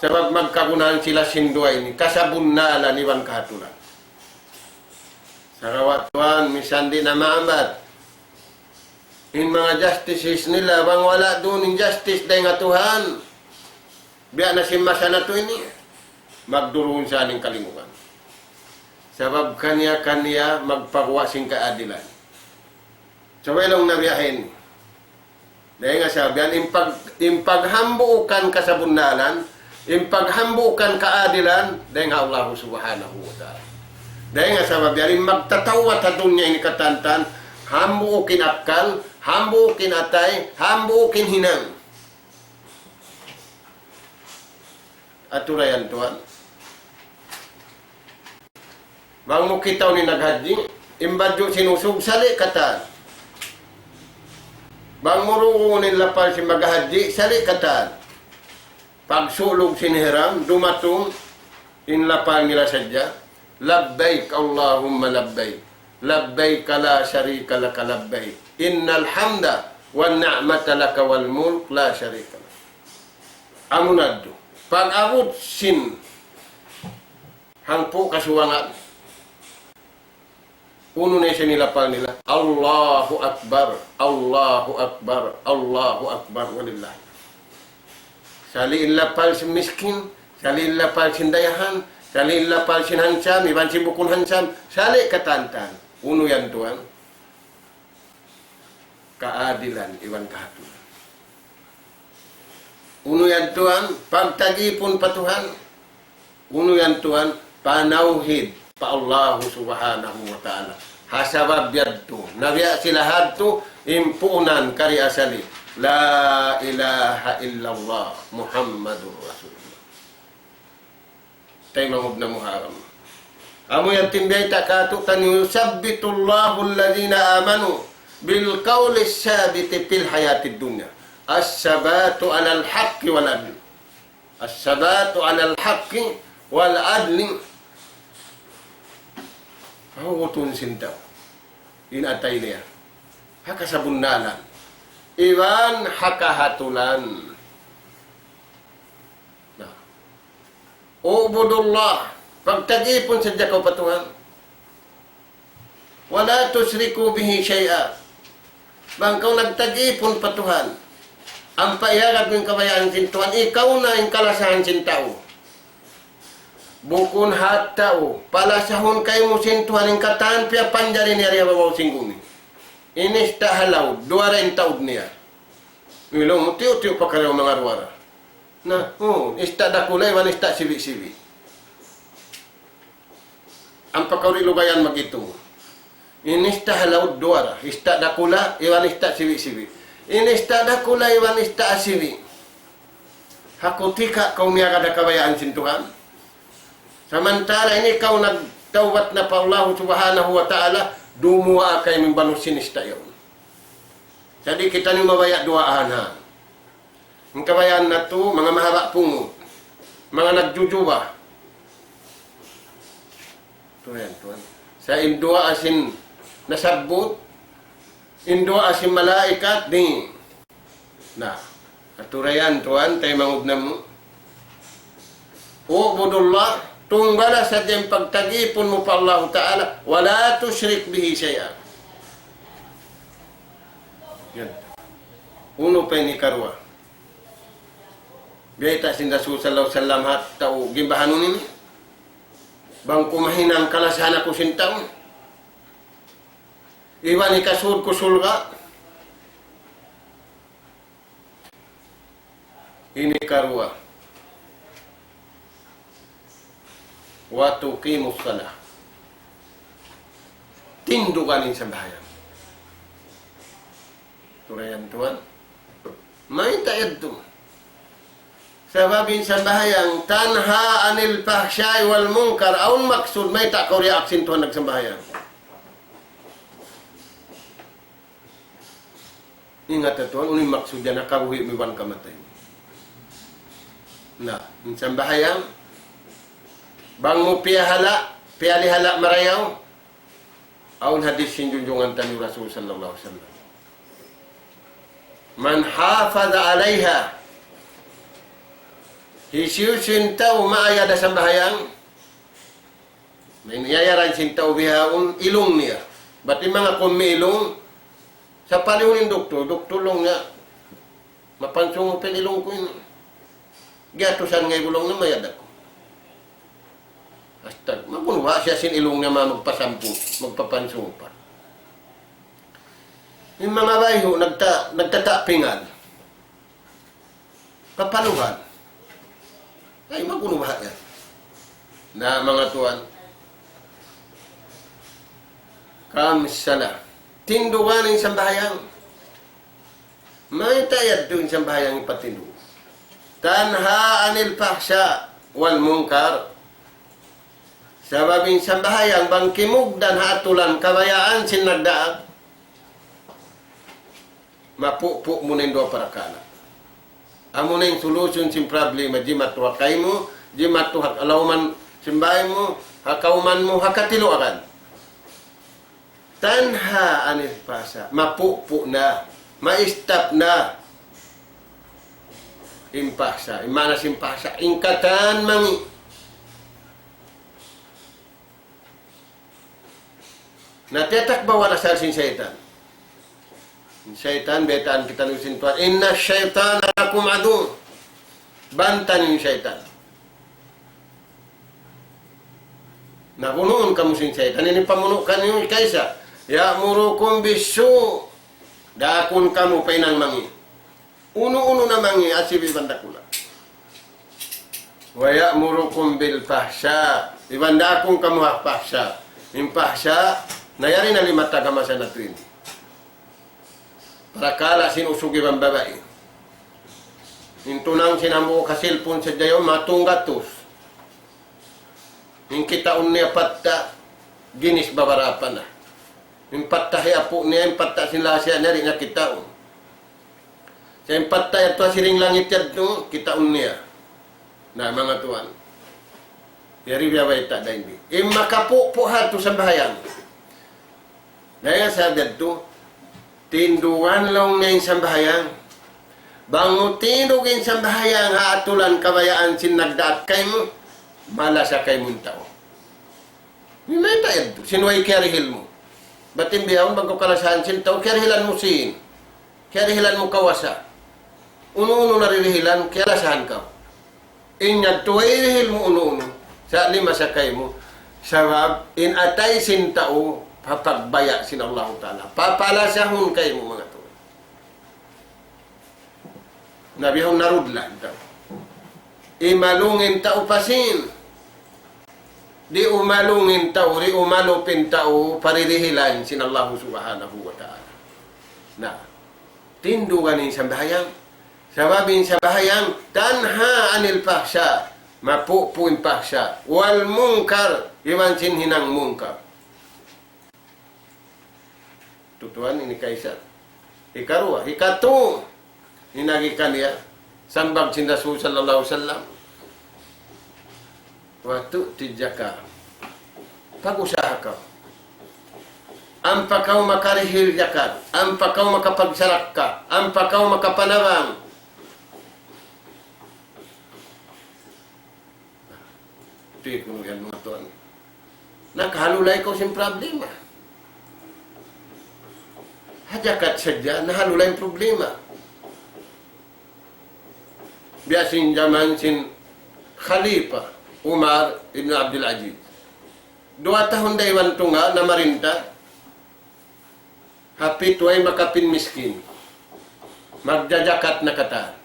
Sabab magkagunahan sila sindua ini, kasabunalan, iban kahatulan. Sa kawatuan, misan di na maamad, in mga justices nila, bang wala doon injustice dahil nga Tuhan. Biya na si Masa na to ini, magduroon sa aning kalingukan. Sabab kanya magpagawa sing kaadilan. So, welong nabiyahin. Dahil nga sabihan, impaghambukan ka sa bundalan, impaghambukan kaadilan, dahil nga Allah subhanahu wa ta'ala. Dahil nga sabihan, magtatawat at dunya ini katantan, hambukin akal, hambukin atay, hambukin hinang. Aturayan Tuhan. Bang mo kitaw ni naghaji, imbadyo sinusog, sali katan. Bang murungunin lapal si maghaji, sali katan. Pagsulog sinihiram, dumatong, inlapal nila sadya, labbaik Allahumma labbaik, labbaik la syarika laka labbaik, innal hamda wan ni'mata laka wal mulk la syarika laka. Amunado, pag-abot sin, hangpo kasuwangan, uno na siya nilapal nila. Allahu Akbar, Allahu Akbar, Allahu Akbar, walillah. Saliin lapal si miskin, saliin lapal si dayahan, saliin lapal si hansam, iban si bukun hansam, sali katantan. Uno yan Tuhan. Kaadilan, iban kahatulan. Uno yan Tuhan, pagtagipon pa Tuhan. Uno yan Tuhan, panauhid pa Allah subhanahu wa ta'ala. Hasabab yadto. Nabiya sila hadto, impunan kari asali. La ilaha illallah Muhammadur Rasulullah. Tayo mahub na muharam. Amo yan timbay takato tanyo, sabbitullahu alladhina amanu bil qawli sabiti fil hayatid dunya. As-sabatu alal haqqi wal adli. As-sabatu alal haqqi wal adli. Mahutun sintaw. Inatay niya. Haka sa bundalan. Iwan hakahatulan. Ubudullah. Pagtagipon sa Diyakaw Patuhan. Wala tusriku bihi syai'a. Bangkaw nagtagipon Patuhan. Ang paiyarap yung kabayaan sintuhan. Ikaw na yung kalasahan sintaw. Bukun hatao, palasahon kayo mo sintuhan ng kataan, pia panjari niya riya babaw singguni. Inista halaw, 2 taod niya. Ilong mo, tiyo-tiyo pa karew mga arwara. Na, ista dakulay, wan ista sibi-sibi. Ang pakawri lugayan mag-ito. Inista halaw, 2. Ista dakula, iwan ista sibi-sibi. Inista dakula, iwan ista asibi. Hakutika kau niya kada kabayaan sintuhan. Samantala ini kau nagtawat na pa Allah subhanahu wa ta'ala, dumuwa kay mong banusinis tayo. Jadi kita ni mabaya duaan ha. Ang kabayaan na to, mga mahaba pungo, mga nagjujuba. Tuhan. Sa indua asin nasabot, indua asin malaikat, di. Na, aturayan Tuhan, tayo mangubnam mo. Ubudullah, tunggala sa diyang pagtagipon mo pa Allah Ta'ala, wala tusyrik bihi syai'a. Yan. Uno pa ni karwa. Biyay ta sin Rasul sallallahu alaihi wasallam hat tao gimbahanon ini. Bang kumahinang kalasahan ako sintaon. Iwan ni kasud ko sulga. Ini karwa. Wa tuqimus salah. Tinduganin sa bahayan. Turayan Tuhan. May tayad to. Sababin sa bahayang tanha anil fahsyai wal munkar. Aun maksud may tak kau reaksin Tuhan nagsambahayan. Ingat na Tuhan, uning maksud yan nakabuhi miwan kamatay. Na, sambahayan, bang mo piyalihala marayaw, aun hadis sinjunjungan tani Rasul sallallahu alaihi wasallam. Man hafadha alaiha, hisiu sintaw maayada sambahayang, may niyayaran sintaw bihaun ilong niya. Bati mga kung may ilong, Sa panahon ng doktor lang nga, mapansong mo pililong ko yun. Giyatusan ngay gulong na mayad ako. Hasta, magunwa siya sin ilong na magpapansong pa. Yung mga bayho, nagtatapingan. Kapaluhan. Ay, magunwa yan. Na mga tuwan, kamsala. Tindugan ng sambayang. May tayad doon sambayang ipatindu. Tanha anil fahsya wal munkar. Sababing sambayang bang kimugdan hatulan kabayaan sinagdaag. Mapupo mo nindo para kana. Amo na yung solusyon sin problema, di matuhakay mo, di matuhak alawman simbay mo, hakauman mo, hakatilo akan. Tanha anil pasa, mapupo na, ma-stop na. Impasa, imanas impasa, ingkatan mangi. Natetak bawa na sa sin syaitan. Syaitan, betaan kita ng sintuan. Inna syaitan lakum adu. Bantan yung syaitan. Napunuon ka mo sin syaitan. Ini pamunukan yung kaisa. Ya'murukum bisu. Dakun kamu painang mangi. Uno-uno na mangi asibi bandakula. Wa ya'murukum bil fahsya. Ibandakun kamu hak fahsya. Yung fahsya, nayari na limata kamasa na tuwin. Para kala sinusugi bang babae. Intunang sinambo kasilpon sa dayo matunggatos. Yung kitaon niya patta, ginis babarapan na. Yung patta hiapo niya, yung patta sinlasya niya, rin nga kitaon. Sa yung patta ito, siring langit yan ito, kitaon niya. Na mga tuwan. Yari biyaway ta dahil di. Makapupuhat ito sa bahayang. Dahil sabi ito, tinduan lang niya yung sambahayang. Bango tindugin sambahayang haatulan kabayaan sinagdaat kay mo, malasa kay mong tao. May tayad to. Sinuay kerihil mo. Batin biyawon, magkukalasahan sin tao, kerihilan mo sin. Kerihilan mo kawasa. Uno-uno naririhilan, kerasahan ka. Inyag tuway rihil mo uno-uno. Sa lima sakay mo. Sabab, inatay sin tao, papagbaya sin Allah Ta'ala. Papalasahon kayo mo mga to. Nabihong narudlan tao. Imalungin tao pasin. Di umalungin tao, di umalupin tao, paririhilan sin Allah Subhanahu wa Ta'ala. Na, tindugan yung sambahayang. Sababin sambahayang, tanha anil fahsya, mapupuin fahsya, wal munkar, iwan sin hinang munkar. Tutuan ini kaisa. Ikarua, ikatu. Inagikan niya. Sambag sin Rasul sallallahu alaihi wasallam. Waktu tijaka. Pag-usaha ka. Ampakaw makarihil zakat. Ampakaw makapagsarak ka. Ampakaw makapanawang. Ito yung yan mga tuan. Nakahalulay ko sin problema. Hajakat saja, nahalulay ang problema. Biasing zaman sin Khalifa Umar ibn Abdul Aziz. 2 tahun daywan tunga na marinta. Hapit way makapin miskin. Magjajakat na kata.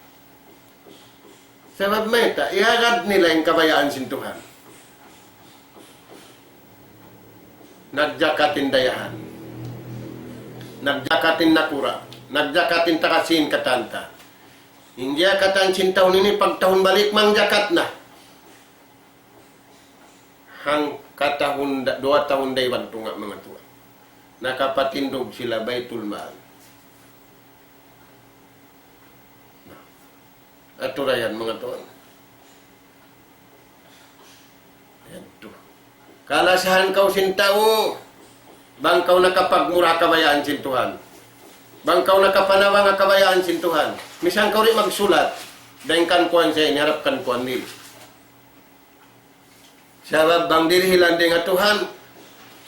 Sabab meta, iagad nila yung kabayaan sin Tuhan. Nagjakatin dayahan. Nagjakatin nakura. Nagjakatin takasin katanta. Hindi katan sintaon ini pag tahun balik mangjakat na. Hang katahun 2 tahun daywan tunga mga tuwa. Nakapatindog sila Baitul Mal. Aturayan mga tuwa. Ito. Kalasahan kau sintao. Bang kau nakapagmura kabayaan sin Tuhan. Bang kau nakapanawang kabayaan sin Tuhan. Misang kau rin magsulat. Dahil kan kuhan siya, iniharapkan kuhan nila. Sabab bang dirihilan din nga Tuhan.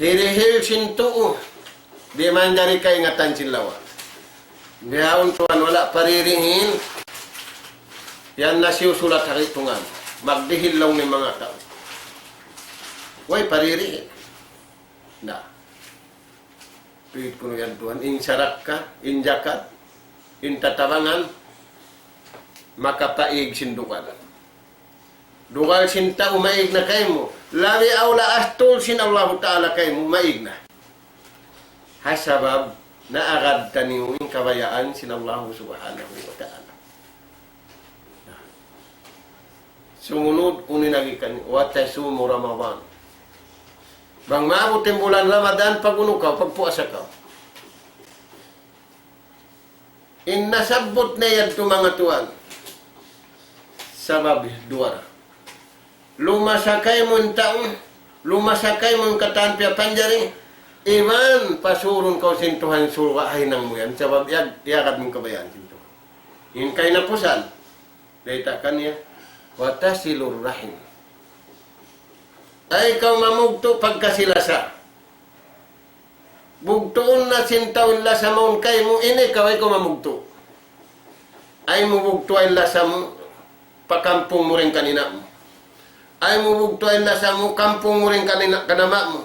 Hirihil sin tuo. Di man dari kaingatan sin lawa. Bihawon tuan wala paririhin. Yan na siyusulat haritungan. Magdihil lang ni mga tao. Way paririhin. Na. Pihit ko yan tuan. Insarak ka, injakat, intatabangan, makapaig sindukan. Dugal sinta umaig na kayo mo. Lawi awla astol sin Allah Ta'ala kayo mo, maig na. Hasabab, naagad taniyo yung kabayaan sin Allah Subhanahu wa Ta'ala. Sumunod, uninagi kanyo, watasumu Ramadan. Bang maabutin bulan Ramadan, paguno ka, pagpuasa ka. Innasabot na yan mga tuwan. Sabab, duwara. Lumasakay mo ang taong, lumasakay mo ang katanpya panjari, iman, pasurun kau sintuhan surwahay ng mo yan, sabab yakad mong kabayan sintuhan. Yung kay napusan, dahita kanya, watasilur rahim. Ay ikaw mamugto pagkasilasa. Bugtoon na sintawin lasa mo kay mo, ini ikaw ay ikaw mamugto. Ay mo bugto ay lasa mo, pakampung mo rin kanina mo. Ay mo bugto ay lasa mo, kampung mo rin kanama mo.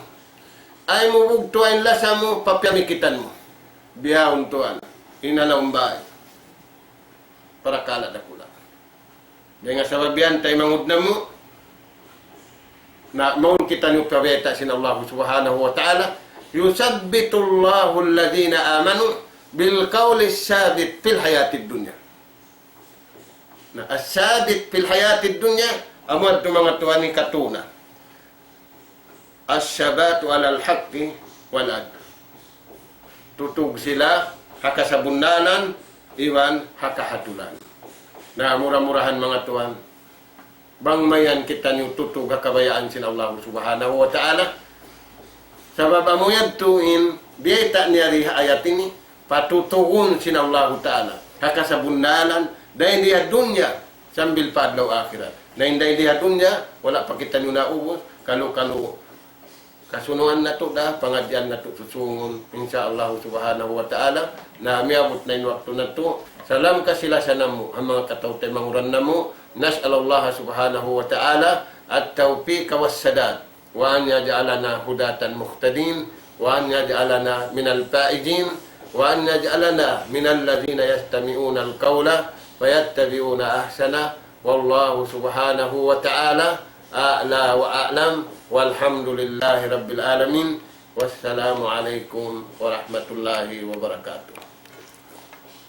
Ay mo bugto ay lasa mo, papyamikitan mo. Biyahon tuan, inalawang bahay. Para kalat ako lang. Dahil nga sa babiyan tayo mangud na mo, na maun kita niyo pabeta sin Allah Subhanahu wa Ta'ala, yusabbitu Allahu alladhina amanu bil qawli sabit fil hayatid dunya. Na as-sabit fil hayatid dunya, amad ng mga tuwan ni katuna. As-sabatu alal haqqi wal adl. Tutug sila, haka sa bundanan, iwan haka hatulan. Na murah-murahan mga tuwan. Bang mayan kita niyo tutug kabayaan sin Allah Subhanahu wa Ta'ala. Sabab amuyad tuin, biyeta niya rin ayat ini, patutugun sin Allah Ta'ala. Haka sa bundanan, dahil diya dunya, sambil padlaw akhirat. Na hindi diha dunya, wala pa kita nyo naubos, kalu-kalu. Kasunuan na to dah, pangadian na to susungon, insyaAllah Subhanahu wa Ta'ala, na miabot na yung waktu na to. Salam ka sila sa namo, ang mga katawtay manguran namo, nas'alallah Subhanahu wa Ta'ala, at tawfiq was sadad, wa an yaj'alana hudatan muhtadin, wa an yaj'alana minal faizin, wa an yaj'alana minal ladhina yastami'una al-qawla, fayattabi'una ahsana. Wallahu subhanahu wa ta'ala a'la wa a'lam walhamdulillahi rabbil alamin wassalamu alaikum warahmatullahi wabarakatuh.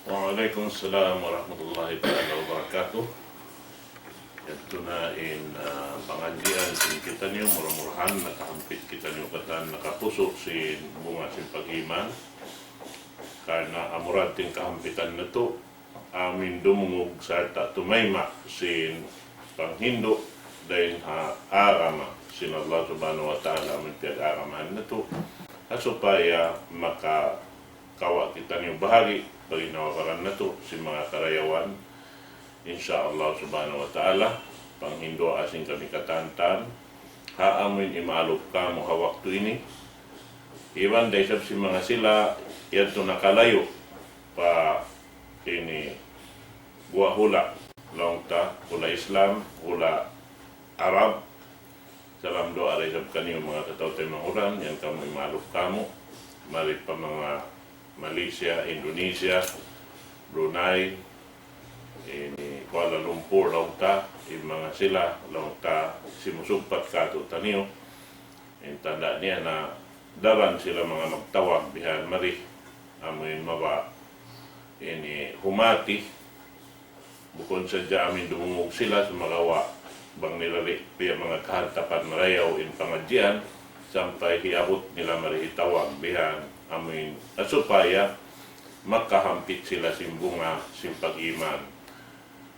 Waalaikumsalam warahmatullahi ta'ala wabarakatuh. Ito na pangadyan sin kita niyo, murmurahan, nakahampit kita niyo katan, nakapuso sin bunga sin pag-iman. Karena amurad ting kahampitan na to, amin dumungog sa tumayma sin panghindo dahil arama sin Allah Subhanahu wa Ta'ala amin pinag-araman na to supaya makakawa kita niyong bahagi paginawaran na to si mga karayawan insya Allah Subhanahu wa Ta'ala panghindo asing kami katantan haamin imaalop ka mo hawak to ini iwan dahil si mga sila yan to nakalayo pa ini buah hula longta hula Islam hula Arab salam doa resab kanyo mga katawtay manguran yan kamu imaluf kamu malit pa mga Malaysia, Indonesia, Brunei ini Kuala Lumpur longta yung mga sila longta simusumpat kato taniyo yung tanda niya na daran sila mga magtawag bihan mari amin maba ini humati bukod sa amin dumungog sila sa magawa bang nilali piya mga kahantapan marayaw in pangadyan sampai hiabot nila marihitawag bihan amin at supaya makahampit sila simbunga simpag-iman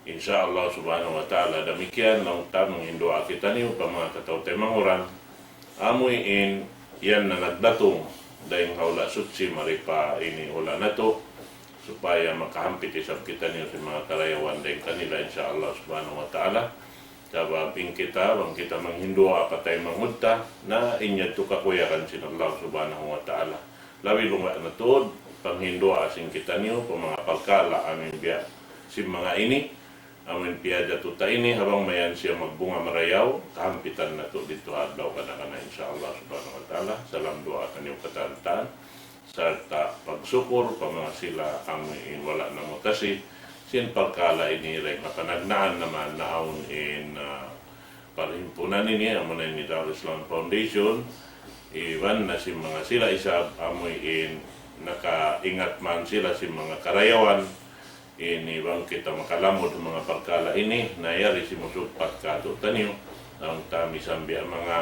insyaAllah subhanahu wa ta'ala demikian lang tanong hindoa kita niyo pa mga katawtay manguran amoy in yan na nagdatong dahil haula sutsi maripa ini ula na to supaya makahampit isab kita niyo sa mga karayawan dahil kanila insyaAllah subhanahu wa ta'ala sababing kita bang kita manghindua patay manghudta na inyad to kakuyakan sin Allah subhanahu wa ta'ala labi lunga na tuod panghindo asing kita niyo po mga pagkala amin biya si mga ini amin piyada tuta ini habang mayan siya magbunga marayaw kahampitan na to dito adlaw kana insyaallah subhanahu wa ta'ala salam doa kaniyong katantan sarta pagsukor pa mga sila amin wala na mutasi sin pagkala ini rin mapanagnaan naman naon in parhimpunan ini amon ni Darul Islam Foundation iwan na si mga sila isab amoy in nakaingat man sila si mga karayawan ini bang kita makalamod mga pagkala ini nayari si musupat kato tanyo ang tami sambi ang mga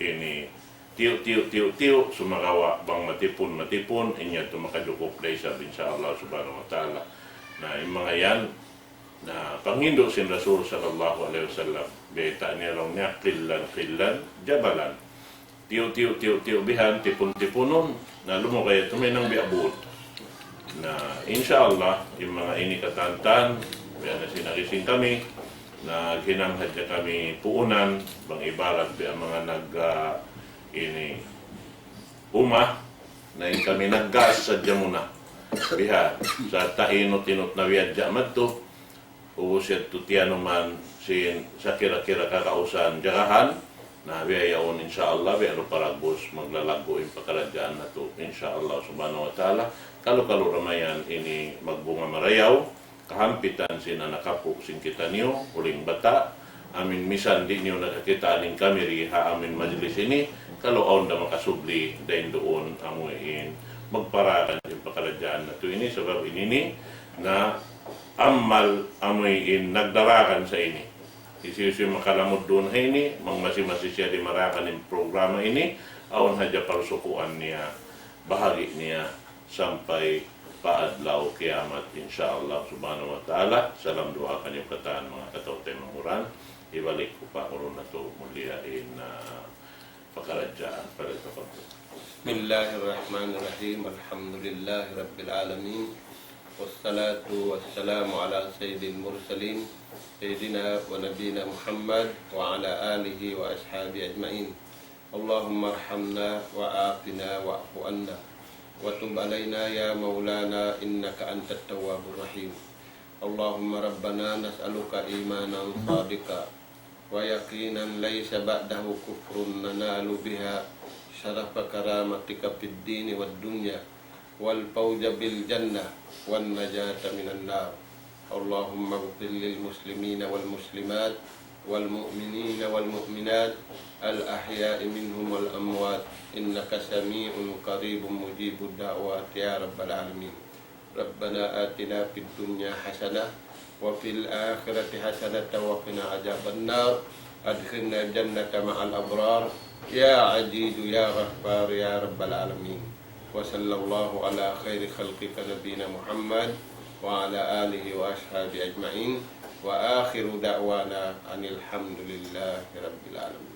ini tiyo sumagawa bang matipon inya to makadukop day sa insyaallah subhanahu wa ta'ala na yung mga yan na panghindo sin Rasul sallallahu alaihi wasallam beta niya lang niya killan jabalan tiyo bihan tipon-tiponon na lumukay ito may nang biabot na insyaallah yung mga ini katantan biya na sinagising kami na ginanghad niya kami puunan bang ibarat biya mga ini uma na yung kami naggas sa muna biha sa tainot-inot na wiyadya madto ubusya tutiano man sin sa kira-kira kakausan jagahan na biyayaon insyaallah biya paragos maglalago yung pakaradyan na to insyaallah subhanahu wa ta'ala kalo ramayan ini magbunga marayaw kahampitan sina nakapo sing kita niyo uling bata amin misan di niyo nakakita aning kami ha amin majlis ini kalo aon na makasubli dahin doon amuin magparakan yung pakaradyan na to ini sabab ini na amal amuin nagdarakan sa ini isisi makalamod doon ini mangmasi-masi siya di marakan yung programa ini aon hadya parsukuan niya bahagi niya sampai paadlaw kiamat insyaallah subhanahu wa ta'ala salam doa kanyang kataan mga katawtay manguran ibalik ko pa kurun na to muliain na pagkaradyaan para sa pagkakas Bismillahirrahmanirrahim alhamdulillahi rabbil alamin wassalatu wassalamu ala sayyidil mursalin sayyidina wa nabina Muhammad wa ala alihi wa ashabi ajma'in Allahumma arhamna wa afina wa'fu anna وتب علينا يا مولانا إنك أنت التواب الرحيم اللهم ربنا نسألك إيمانا صادقا ويقينا ليس بعده كفر ننال بها شرف كرامتك في الدين والدنيا والفوز بالجنة والنجاة من النار اللهم اغفر للمسلمين والمسلمات والمؤمنين والمؤمنات الأحياء منهم والأموات إنك سميع قريب مجيب الدعوات يا رب العالمين ربنا آتنا في الدنيا حسنة وفي الآخرة حسنة وقنا عذاب النار أدخلنا الجنة مع الأبرار يا عزيز يا غفار يا رب العالمين وصلى الله على خير خلقك نبينا محمد وعلى آله وأصحابه أجمعين وآخر دعوانا أن الحمد لله رب العالمين